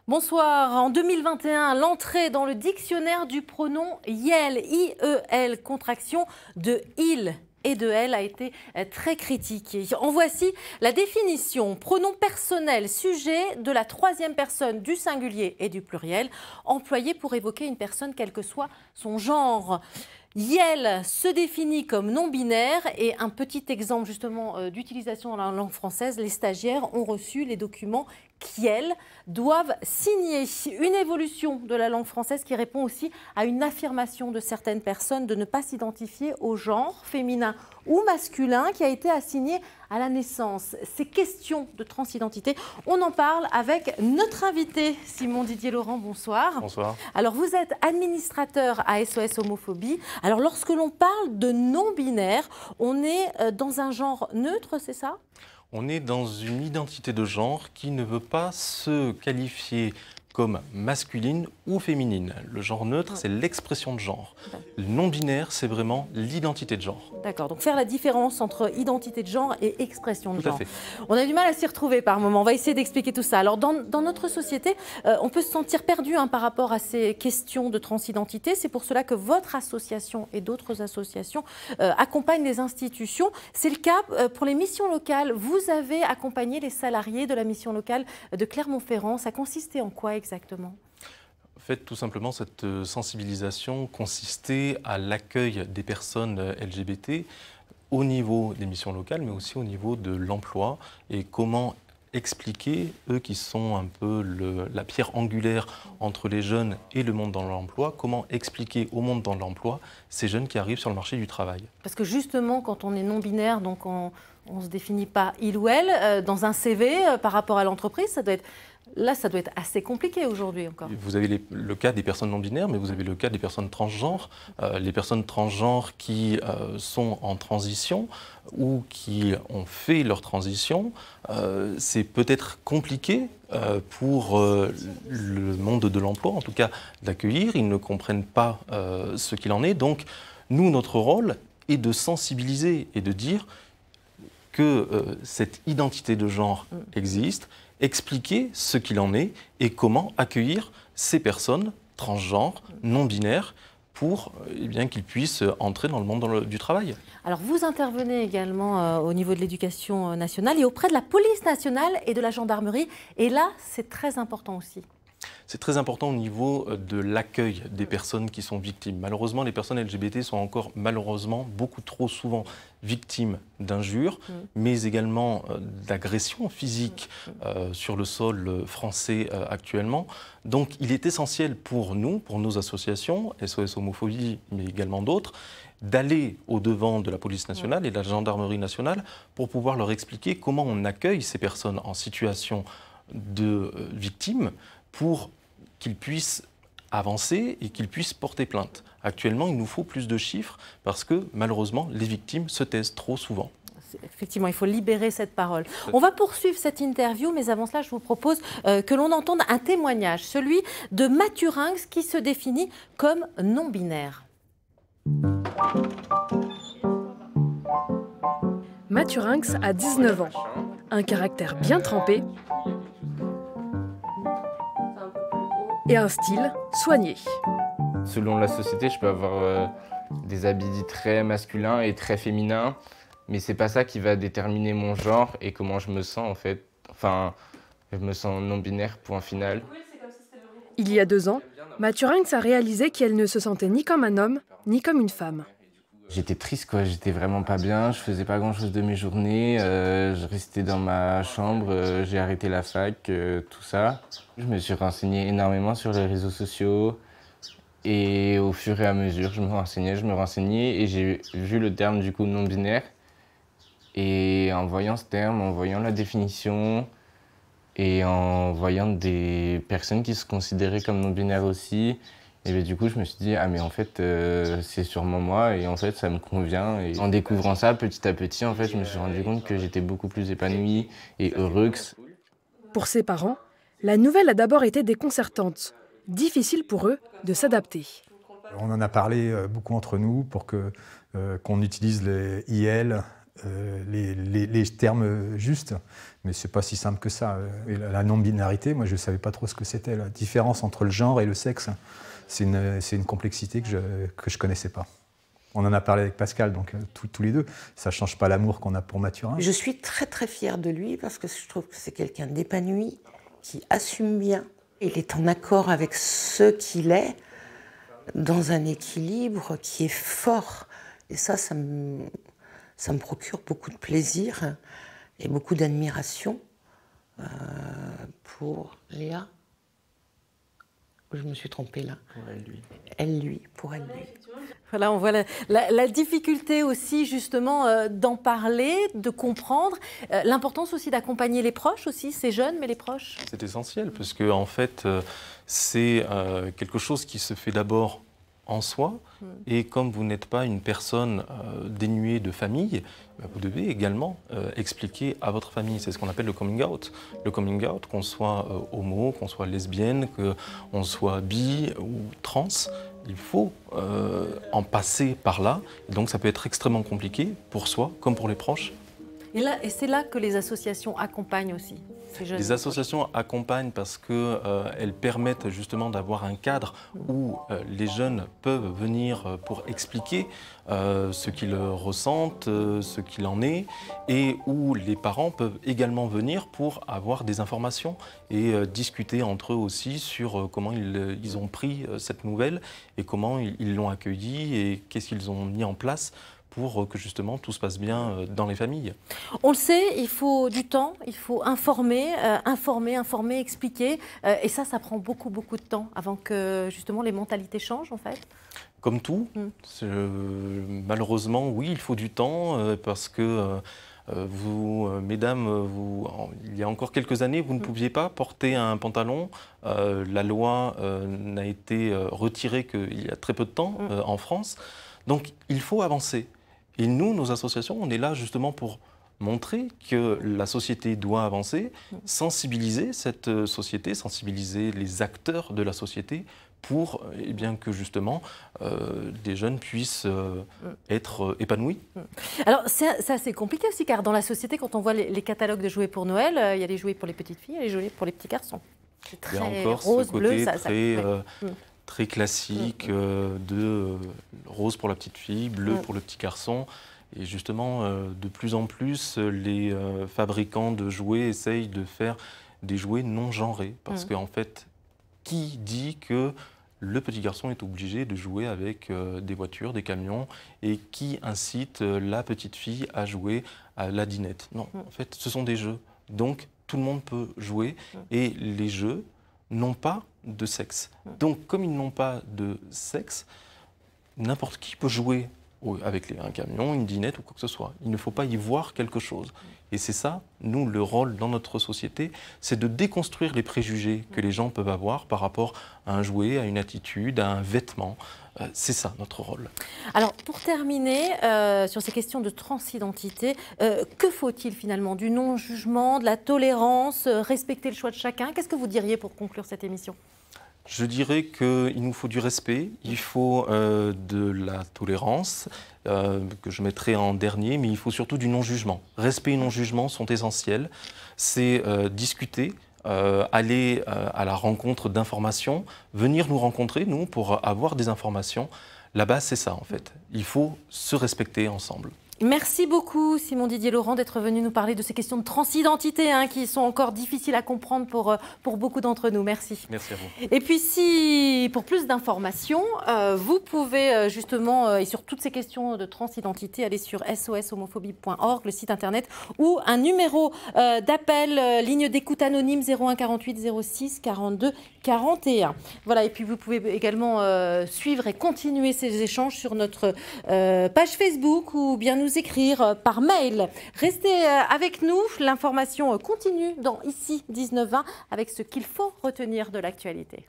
Bonsoir. En 2021, l'entrée dans le dictionnaire du pronom IEL, I-E-L, contraction de il et de elle, a été très critiquée. En voici la définition. Pronom personnel, sujet de la troisième personne du singulier et du pluriel, employé pour évoquer une personne quel que soit son genre. IEL se définit comme non-binaire et un petit exemple justement d'utilisation dans la langue française, les stagiaires ont reçu les documents qu'IEL doivent signer. Une évolution de la langue française qui répond aussi à une affirmation de certaines personnes de ne pas s'identifier au genre féminin ou masculin qui a été assigné à la naissance. Ces questions de transidentité, on en parle avec notre invité Simon Didier Laurent. Bonsoir. Bonsoir. Alors vous êtes administrateur à SOS Homophobie. Alors lorsque l'on parle de non-binaire, on est dans un genre neutre, c'est ça ? On est dans une identité de genre qui ne veut pas se qualifier comme masculine ou féminine. Le genre neutre, c'est l'expression de genre. Le non-binaire, c'est vraiment l'identité de genre. D'accord, donc faire la différence entre identité de genre et expression de genre. Tout à fait. On a du mal à s'y retrouver par moment, on va essayer d'expliquer tout ça. Alors dans notre société, on peut se sentir perdu par rapport à ces questions de transidentité. C'est pour cela que votre association et d'autres associations accompagnent les institutions. C'est le cas pour les missions locales. Vous avez accompagné les salariés de la mission locale de Clermont-Ferrand. Ça consistait en quoi exactement ? En fait, tout simplement, cette sensibilisation consistait à l'accueil des personnes LGBT au niveau des missions locales, mais aussi au niveau de l'emploi et comment expliquer, eux qui sont un peu la pierre angulaire entre les jeunes et le monde dans l'emploi, comment expliquer au monde dans l'emploi ces jeunes qui arrivent sur le marché du travail. Parce que justement, quand on est non-binaire, donc on ne se définit pas il ou elle, dans un CV par rapport à l'entreprise, ça doit être assez compliqué aujourd'hui encore. Vous avez le cas des personnes non-binaires, mais vous avez le cas des personnes transgenres. Les personnes transgenres qui sont en transition ou qui ont fait leur transition, c'est peut-être compliqué pour le monde de l'emploi, en tout cas d'accueillir. Ils ne comprennent pas ce qu'il en est. Donc, nous, notre rôle est de sensibiliser et de dire que cette identité de genre existe, expliquer ce qu'il en est et comment accueillir ces personnes transgenres, non-binaires, pour qu'ils puissent entrer dans le monde du travail. Alors vous intervenez également au niveau de l'éducation nationale et auprès de la police nationale et de la gendarmerie. Et là, c'est très important aussi. C'est très important au niveau de l'accueil des personnes qui sont victimes. Malheureusement, les personnes LGBT sont encore beaucoup trop souvent victimes d'injures, mais également d'agressions physiques sur le sol français actuellement. Donc il est essentiel pour nous, pour nos associations, SOS Homophobie, mais également d'autres, d'aller au-devant de la police nationale et de la gendarmerie nationale pour pouvoir leur expliquer comment on accueille ces personnes en situation de victimes pour qu'ils puissent avancer et qu'ils puissent porter plainte. Actuellement, il nous faut plus de chiffres parce que, malheureusement, les victimes se taisent trop souvent. Effectivement, il faut libérer cette parole. On va poursuivre cette interview, mais avant cela, je vous propose que l'on entende un témoignage, celui de Mathurinx, qui se définit comme non-binaire. Mathurinx a 19 ans, un caractère bien trempé et un style soigné. Selon la société, je peux avoir des habits dits très masculins et très féminins, mais c'est pas ça qui va déterminer mon genre et comment je me sens en fait. Enfin, je me sens non-binaire, point final. Il y a 2 ans, Mathurinx a réalisé qu'elle ne se sentait ni comme un homme, ni comme une femme. J'étais triste, quoi. J'étais vraiment pas bien, je faisais pas grand-chose de mes journées, je restais dans ma chambre, j'ai arrêté la fac, tout ça. Je me suis renseigné énormément sur les réseaux sociaux et au fur et à mesure, je me renseignais et j'ai vu le terme du coup non-binaire. Et en voyant ce terme, en voyant la définition et en voyant des personnes qui se considéraient comme non-binaires aussi, et bien, du coup, je me suis dit, ah mais en fait, c'est sûrement moi et en fait, ça me convient. Et en découvrant ça, petit à petit, en fait, je me suis rendu compte que j'étais beaucoup plus épanoui et heureux. Pour ses parents, la nouvelle a d'abord été déconcertante. Difficile pour eux de s'adapter. On en a parlé beaucoup entre nous pour qu'on utilise les IL les termes justes, mais c'est pas si simple que ça. Et la non-binarité, moi je savais pas trop ce que c'était. La différence entre le genre et le sexe, c'est une complexité que je connaissais pas. On en a parlé avec Pascal, donc tous les deux. Ça change pas l'amour qu'on a pour Mathurin. Je suis très très fière de lui parce que je trouve que c'est quelqu'un d'épanoui, qui assume bien. Il est en accord avec ce qu'il est, dans un équilibre qui est fort. Et ça me procure beaucoup de plaisir et beaucoup d'admiration pour Léa. Je me suis trompée là. Pour elle, lui. Elle, lui, pour elle, lui. Voilà, on voit la difficulté aussi justement d'en parler, de comprendre. L'importance aussi d'accompagner les proches aussi, ces jeunes, mais les proches. C'est essentiel, parce que en fait, c'est quelque chose qui se fait d'abord en soi. Et comme vous n'êtes pas une personne dénuée de famille, vous devez également expliquer à votre famille. C'est ce qu'on appelle le coming out. Le coming out, qu'on soit homo, qu'on soit lesbienne, qu'on soit bi ou trans, il faut en passer par là. Et donc ça peut être extrêmement compliqué pour soi comme pour les proches. Et c'est là que les associations accompagnent aussi ces jeunes. Les associations accompagnent parce qu'elles permettent justement d'avoir un cadre où les jeunes peuvent venir pour expliquer ce qu'ils ressentent, ce qu'il en est, et où les parents peuvent également venir pour avoir des informations et discuter entre eux aussi sur comment ils ont pris cette nouvelle et comment ils l'ont accueillie et qu'est-ce qu'ils ont mis en place pour que justement tout se passe bien dans les familles. On le sait, il faut du temps, il faut informer, expliquer. Et ça prend beaucoup de temps avant que justement les mentalités changent en fait. Comme tout, malheureusement, oui, il faut du temps parce que vous, mesdames, il y a encore quelques années, vous ne pouviez pas porter un pantalon. La loi n'a été retirée qu'il y a très peu de temps en France. Donc il faut avancer. Et nous, nos associations, on est là justement pour montrer que la société doit avancer, sensibiliser cette société, sensibiliser les acteurs de la société pour bien que justement des jeunes puissent être épanouis. Alors c'est assez compliqué aussi car dans la société, quand on voit les catalogues de jouets pour Noël, il y a les jouets pour les petites filles et les jouets pour les petits garçons. C'est très rose, bleu, très classique de rose pour la petite fille, bleu pour le petit garçon. Et justement, de plus en plus, les fabricants de jouets essayent de faire des jouets non genrés. Parce qu'en fait, qui dit que le petit garçon est obligé de jouer avec des voitures, des camions, et qui incite la petite fille à jouer à la dinette? Non, en fait, ce sont des jeux. Donc, tout le monde peut jouer. Et les jeux n'ont pas de sexe. Donc, comme ils n'ont pas de sexe, n'importe qui peut jouer avec un camion, une dinette ou quoi que ce soit. Il ne faut pas y voir quelque chose. Et c'est ça, nous, le rôle dans notre société, c'est de déconstruire les préjugés que les gens peuvent avoir par rapport à un jouet, à une attitude, à un vêtement. C'est ça, notre rôle. Alors, pour terminer, sur ces questions de transidentité, que faut-il finalement? Du non-jugement, de la tolérance, respecter le choix de chacun? Qu'est-ce que vous diriez pour conclure cette émission? Je dirais qu'il nous faut du respect, il faut de la tolérance, que je mettrai en dernier, mais il faut surtout du non-jugement. Respect et non-jugement sont essentiels. C'est discuter, aller à la rencontre d'informations, venir nous rencontrer, nous, pour avoir des informations. La base, c'est ça, en fait. Il faut se respecter ensemble. Merci beaucoup Simon Didier Laurent d'être venu nous parler de ces questions de transidentité qui sont encore difficiles à comprendre pour beaucoup d'entre nous. Merci. Merci à vous. Et puis si, pour plus d'informations, vous pouvez justement, et sur toutes ces questions de transidentité, aller sur soshomophobie.org, le site internet, ou un numéro d'appel, ligne d'écoute anonyme 01 48 06 42 41. Voilà, et puis vous pouvez également suivre et continuer ces échanges sur notre page Facebook ou bien nous écrire par mail. Restez avec nous, l'information continue dans Ici 19-20 avec ce qu'il faut retenir de l'actualité.